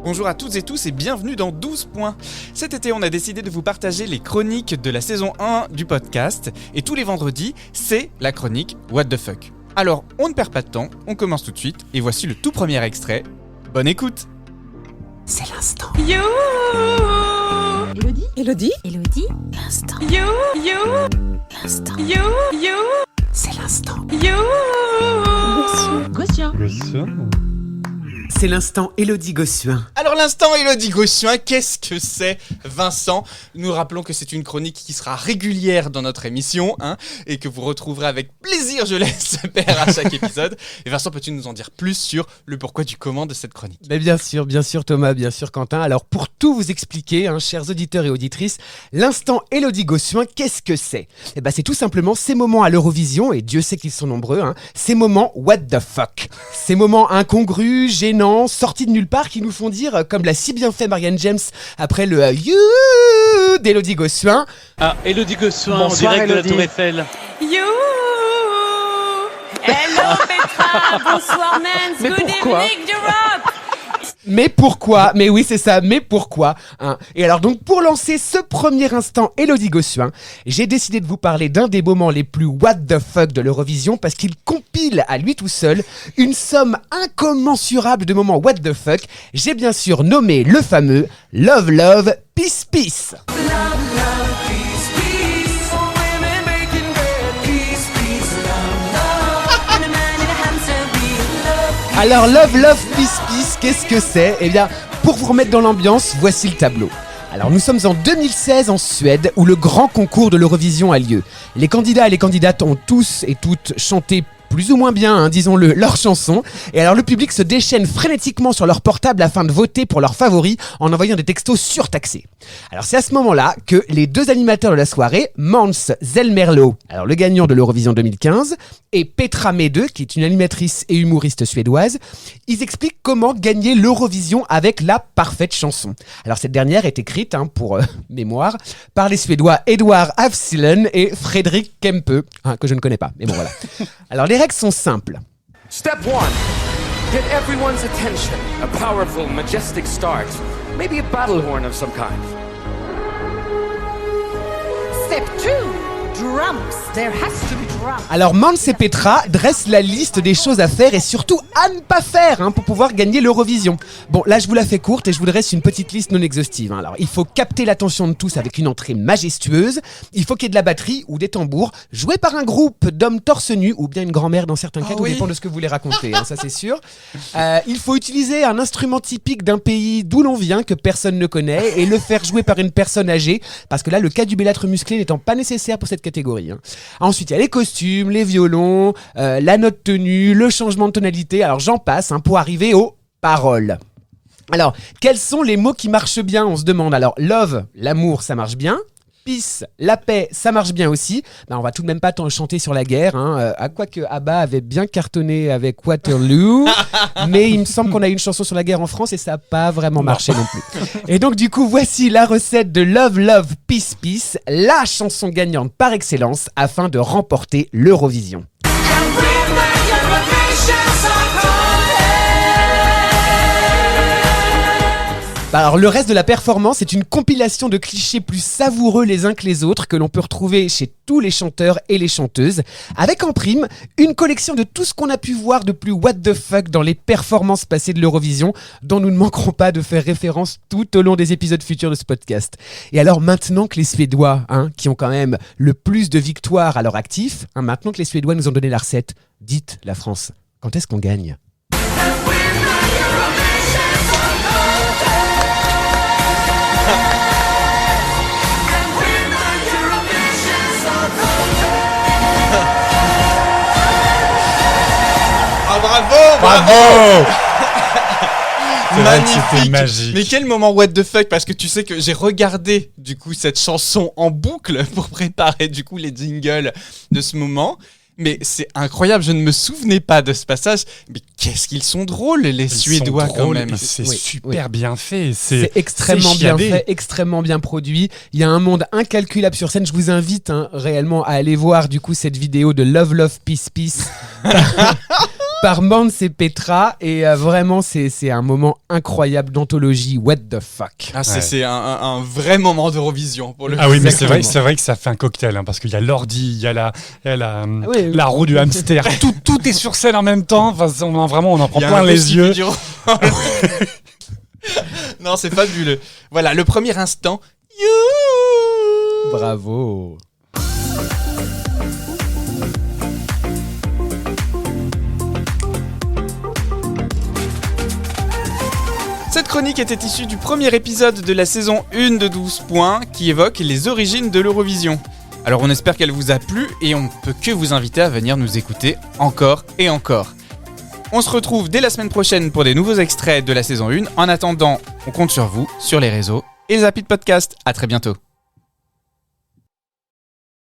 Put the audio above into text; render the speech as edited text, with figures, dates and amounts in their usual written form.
Bonjour à toutes et tous et bienvenue dans 12 points. Cet été, on a décidé de vous partager les chroniques de la saison 1 du podcast. Et tous les vendredis, c'est la chronique What the fuck. Alors, on ne perd pas de temps, on commence tout de suite. Et voici le tout premier extrait. Bonne écoute. C'est l'instant. You. Elodie. L'instant. You. L'instant. You. C'est l'instant. You. Gossuin. C'est l'instant Elodie Gossuin. Alors l'instant Elodie Gossuin, qu'est-ce que c'est, Vincent ? Nous rappelons que c'est une chronique qui sera régulière dans notre émission, et que vous retrouverez avec plaisir, je l'espère, à chaque épisode. Et Vincent, peux-tu nous en dire plus sur le pourquoi du comment de cette chronique ? Mais bien sûr Thomas, bien sûr Quentin. Alors pour tout vous expliquer, chers auditeurs et auditrices, l'instant Elodie Gossuin, qu'est-ce que c'est ? C'est tout simplement ces moments à l'Eurovision, et Dieu sait qu'ils sont nombreux, ces moments what the fuck. Ces moments incongrus, gênants, sortis de nulle part qui nous font dire, comme l'a si bien fait Marianne James après le You d'Elodie Gossuin. Ah, Elodie Gossuin, en Bonsoir, direct de la Elodie. Tour Eiffel. You. Hello Petra. Bonsoir Nance. Mais Good pourquoi evening Europe. Mais pourquoi ? Mais oui, c'est ça, mais pourquoi ? Et alors donc, pour lancer ce premier instant Elodie Gossuin, j'ai décidé de vous parler d'un des moments les plus what the fuck de l'Eurovision parce qu'il compile à lui tout seul une somme incommensurable de moments what the fuck. J'ai bien sûr nommé le fameux Love Love Peace Peace. Alors Love Love Peace Peace, qu'est-ce que c'est ? Eh bien, pour vous remettre dans l'ambiance, voici le tableau. Alors nous sommes en 2016 en Suède où le grand concours de l'Eurovision a lieu. Les candidats et les candidates ont tous et toutes chanté plus ou moins bien, disons-le, leur chanson. Et alors le public se déchaîne frénétiquement sur leur portable afin de voter pour leurs favoris en envoyant des textos surtaxés. Alors c'est à ce moment-là que les deux animateurs de la soirée, Mans Zelmerlöw, alors le gagnant de l'Eurovision 2015, et Petra Mede, qui est une animatrice et humoriste suédoise, ils expliquent comment gagner l'Eurovision avec la parfaite chanson. Alors cette dernière est écrite, pour mémoire, par les Suédois Edward Afsilen et Fredrik Kempe, que je ne connais pas, mais bon voilà. Alors les règles sont simples. Step 1. Get everyone's attention. A powerful, majestic start. Maybe a battle horn of some kind. Step 2. Drums. There has to be drums. Alors Mans et Petra dressent la liste des choses à faire et surtout à ne pas faire pour pouvoir gagner l'Eurovision. Bon, là je vous la fais courte et je vous dresse une petite liste non exhaustive. Alors il faut capter l'attention de tous avec une entrée majestueuse, il faut qu'il y ait de la batterie ou des tambours, joué par un groupe d'hommes torse nu ou bien une grand-mère dans certains cas, tout dépend de ce que vous voulez raconter, ça c'est sûr. Il faut utiliser un instrument typique d'un pays d'où l'on vient que personne ne connaît et le faire jouer par une personne âgée, parce que là le cadubellâtre musclé n'étant pas nécessaire pour cette catégorie. Ensuite, il y a les costumes, les violons, la note tenue, le changement de tonalité. Alors, j'en passe pour arriver aux paroles. Alors, quels sont les mots qui marchent bien ? On se demande. Alors, love, l'amour, ça marche bien. Peace, la paix, ça marche bien aussi. On va tout de même pas chanter sur la guerre. À quoi que ABBA avait bien cartonné avec Waterloo. Mais il me semble qu'on a eu une chanson sur la guerre en France et ça n'a pas vraiment marché non plus. Et donc du coup, voici la recette de Love Love Peace Peace, la chanson gagnante par excellence afin de remporter l'Eurovision. Alors le reste de la performance est une compilation de clichés plus savoureux les uns que les autres que l'on peut retrouver chez tous les chanteurs et les chanteuses, avec en prime une collection de tout ce qu'on a pu voir de plus what the fuck dans les performances passées de l'Eurovision, dont nous ne manquerons pas de faire référence tout au long des épisodes futurs de ce podcast. Et alors maintenant que les Suédois, qui ont quand même le plus de victoires à leur actif, maintenant que les Suédois nous ont donné la recette, dites la France, quand est-ce qu'on gagne ? Bravo. C'est vrai que c'était Magnifique. magique. Mais quel moment what the fuck, parce que tu sais que j'ai regardé du coup cette chanson en boucle pour préparer du coup les jingles de ce moment. Mais c'est incroyable, je ne me souvenais pas de ce passage. Mais qu'est-ce qu'ils sont drôles, les Ils Suédois sont quand drôles, même. et c'est Oui, super oui. bien fait. C'est extrêmement bien chiadé. fait, extrêmement bien produit. Il y a un monde incalculable sur scène. Je vous invite réellement à aller voir du coup cette vidéo de Love Love Peace Peace par Mance et Petra. Et vraiment, c'est un moment incroyable d'anthologie. What the fuck. Ah, Ouais. c'est un vrai moment d'Eurovision pour le Ah oui, mais Exactement. c'est vrai que ça fait un cocktail, hein, parce qu'il y a l'ordi, il y a oui. la roue du hamster, tout est sur scène en même temps. Enfin, on en prend Il y a plein un les petit yeux. peu du rôle. Non, c'est fabuleux. Voilà, le premier instant. You. Bravo. Cette chronique était issue du premier épisode de la saison 1 de 12 points qui évoque les origines de l'Eurovision. Alors on espère qu'elle vous a plu et on ne peut que vous inviter à venir nous écouter encore et encore. On se retrouve dès la semaine prochaine pour des nouveaux extraits de la saison 1. En attendant, on compte sur vous, sur les réseaux et les applis de podcast. À très bientôt.